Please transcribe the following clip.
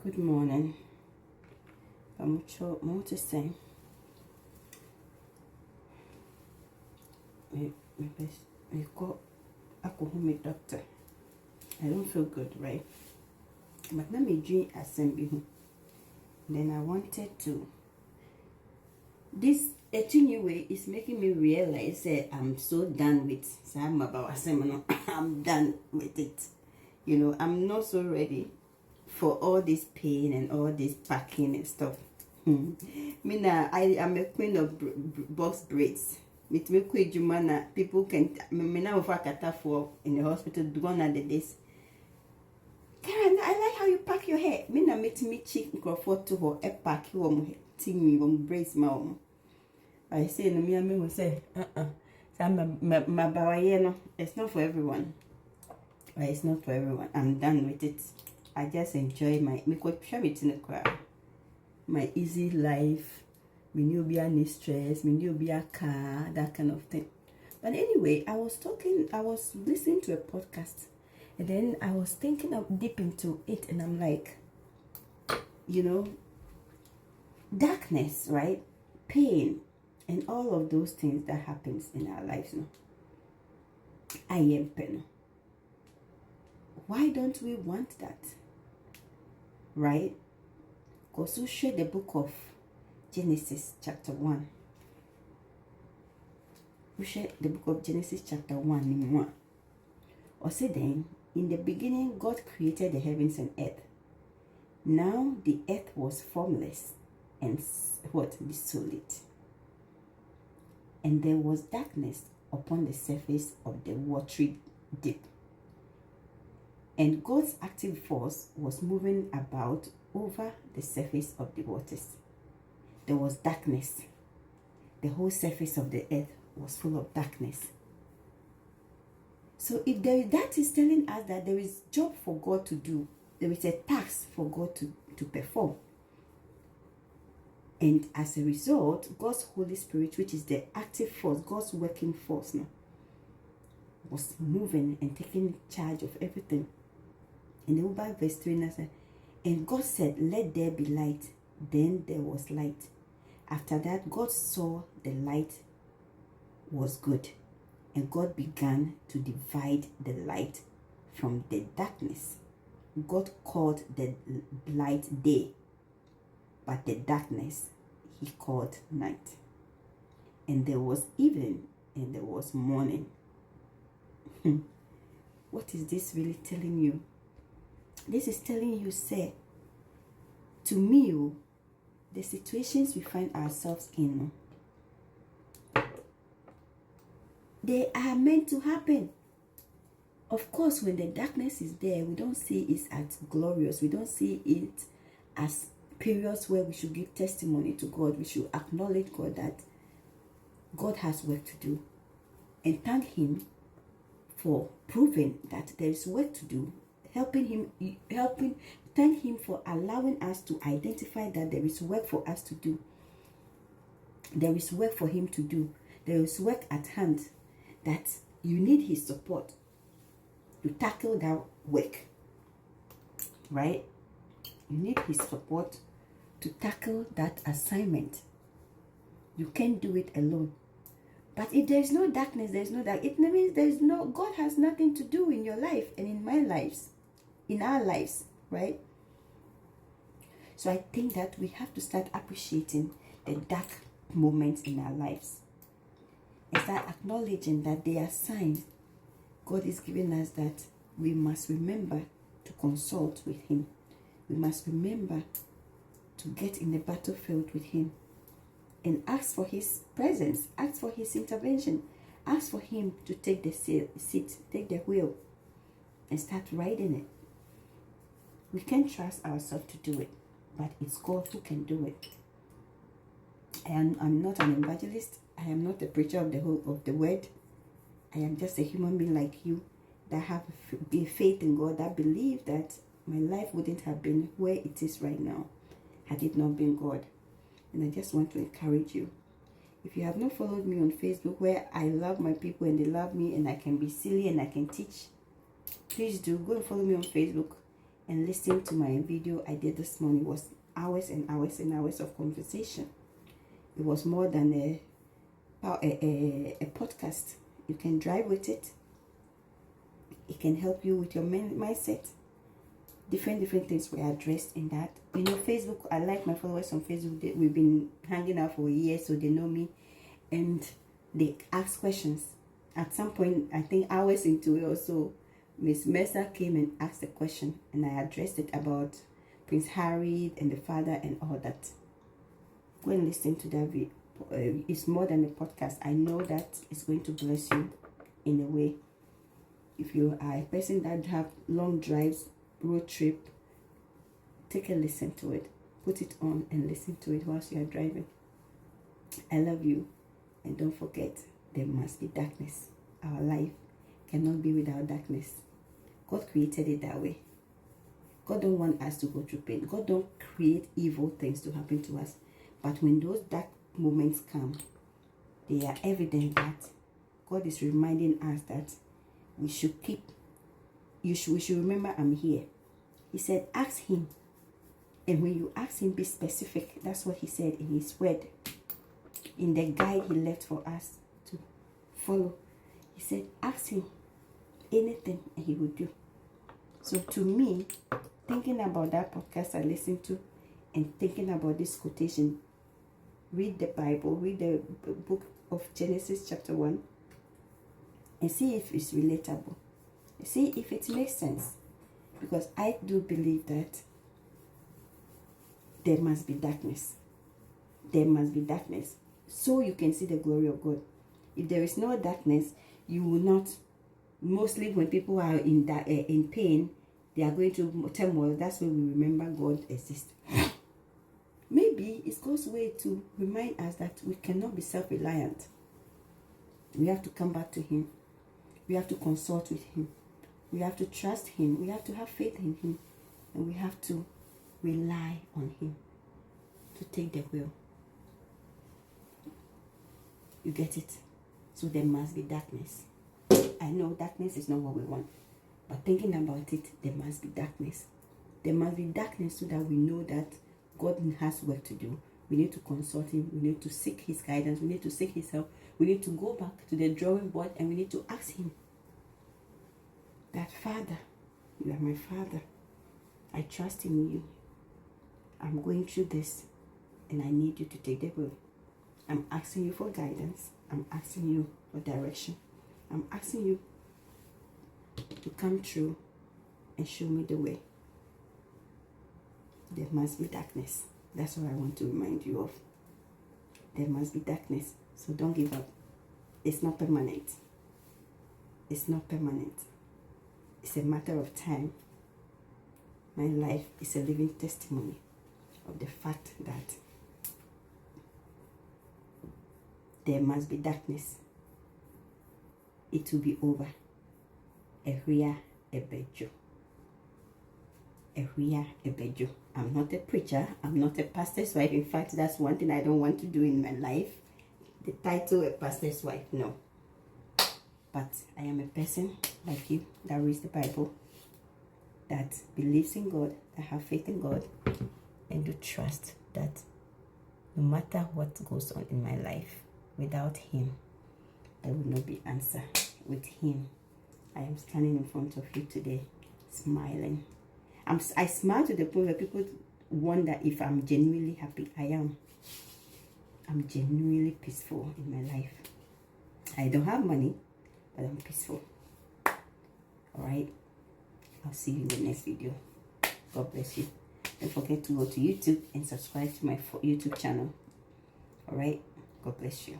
Good morning. Mucho more to say. We got a doctor. I don't feel good, right? But let me drink assembly. Then I wanted to. This anyway is making me realize that I'm so done with some about assembly. I'm done with it. I'm not so ready for all this pain and all this packing and stuff. I am a queen of box braids. With me jumana people can me now for kata for in the hospital gone at the days. Karen, I like how you pack your hair. Me na meet me chick microphone to her a pack you me braids ma. I say no me will say my bawaye it's not for everyone. It's not for everyone. I'm done with it. I just enjoy my my easy life. Me new be any stress, me new be a car, that kind of thing. But anyway, I was listening to a podcast, and then I was thinking of deep into it, and I'm like, darkness, right? Pain, and all of those things that happens in our lives. I am pain. Why don't we want that? Right? Because we share the book of Genesis chapter 1. We share the book of Genesis chapter 1 in 1. Or say then, in the beginning God created the heavens and earth. Now the earth was formless and desolate. And there was darkness upon the surface of the watery deep. And God's active force was moving about over the surface of the waters. There was darkness. The whole surface of the earth was full of darkness. So if that is telling us that there is job for God to do, there is a task for God to perform. And as a result, God's Holy Spirit, which is the active force, God's working force now, was moving and taking charge of everything. In the Bible verse 3 said, and God said, let there be light. Then there was light. After that, God saw the light was good. And God began to divide the light from the darkness. God called the light day, but the darkness he called night. And there was evening and there was morning. What is this really telling you? This is telling you, say, to me, the situations we find ourselves in, they are meant to happen. Of course, when the darkness is there, we don't see it as glorious. We don't see it as periods where we should give testimony to God. We should acknowledge God that God has work to do and thank him for proving that there is work to do. Thank him for allowing us to identify that there is work for us to do. There is work for him to do. There is work at hand that you need his support to tackle that work. Right? You need his support to tackle that assignment. You can't do it alone. But if there is no darkness, there is no dark. It means God has nothing to do in your life and in my lives. In our lives, right? So I think that we have to start appreciating the dark moments in our lives and start acknowledging that they are signs God is giving us that we must remember to consult with him. We must remember to get in the battlefield with him and ask for his presence, ask for his intervention, ask for him to take the seat, take the wheel and start riding it. We can't trust ourselves to do it, but it's God who can do it. I'm not an evangelist. I am not a preacher of the word. I am just a human being like you that have faith in God, that believe that my life wouldn't have been where it is right now had it not been God. And I just want to encourage you. If you have not followed me on Facebook, where I love my people and they love me and I can be silly and I can teach, please do go and follow me on Facebook. and listening to my video I did this morning was hours and hours and hours of conversation. It was more than a podcast. You can drive with it. It can help you with your mindset. Different things were addressed in that. You know, Facebook, I like my followers on Facebook. We've been hanging out for years, so they know me. And they ask questions. At some point, I think hours into it or so, Miss Mercer came and asked a question. And I addressed it about Prince Harry and the father and all that. Go and listen to that video. It's more than a podcast. I know that it's going to bless you in a way. If you are a person that have long drives, road trip, take a listen to it. Put it on and listen to it whilst you are driving. I love you. And don't forget, there must be darkness. Our life cannot be without darkness. God created it that way. God don't want us to go through pain. God don't create evil things to happen to us. But when those dark moments come, they are evident that God is reminding us that we should we should remember I'm here. He said, ask him. And when you ask him, be specific. That's what he said in his word. In the guide he left for us to follow. He said, ask him anything and he will do. So to me, thinking about that podcast I listened to and thinking about this quotation, read the Bible, read the book of Genesis chapter 1 and see if it's relatable. See if it makes sense. Because I do believe that there must be darkness. There must be darkness. So you can see the glory of God. If there is no darkness, you will not. Mostly when people are in pain, they are going to turmoil. That's when we remember God exists. Maybe it's God's way to remind us that we cannot be self-reliant. We have to come back to him. We have to consult with him. We have to trust him. We have to have faith in him. And we have to rely on him to take the wheel. You get it? So there must be darkness. I know darkness is not what we want. But thinking about it, there must be darkness. There must be darkness so that we know that God has work to do. We need to consult him. We need to seek his guidance. We need to seek his help. We need to go back to the drawing board and we need to ask him that, Father, you are my Father. I trust in you. I'm going through this and I need you to take the wheel. I'm asking you for guidance. I'm asking you for direction. I'm asking you to come through and show me the way. There must be darkness. That's what I want to remind you of. There must be darkness. So don't give up. It's not permanent. It's not permanent. It's a matter of time. My life is a living testimony of the fact that there must be darkness. It will be over. Ehria ebejo. Ehria ebejo. I'm not a preacher. I'm not a pastor's wife. In fact, that's one thing I don't want to do in my life. The title a pastor's wife, no. But I am a person like you that reads the Bible, that believes in God, that have faith in God, and to trust that no matter what goes on in my life, without him, there will not be answer. With him, I am standing in front of you today, smiling. I smile to the point where people wonder if I'm genuinely happy. I am. I'm genuinely peaceful in my life. I don't have money, but I'm peaceful. Alright? I'll see you in the next video. God bless you. Don't forget to go to YouTube and subscribe to my YouTube channel. Alright? God bless you.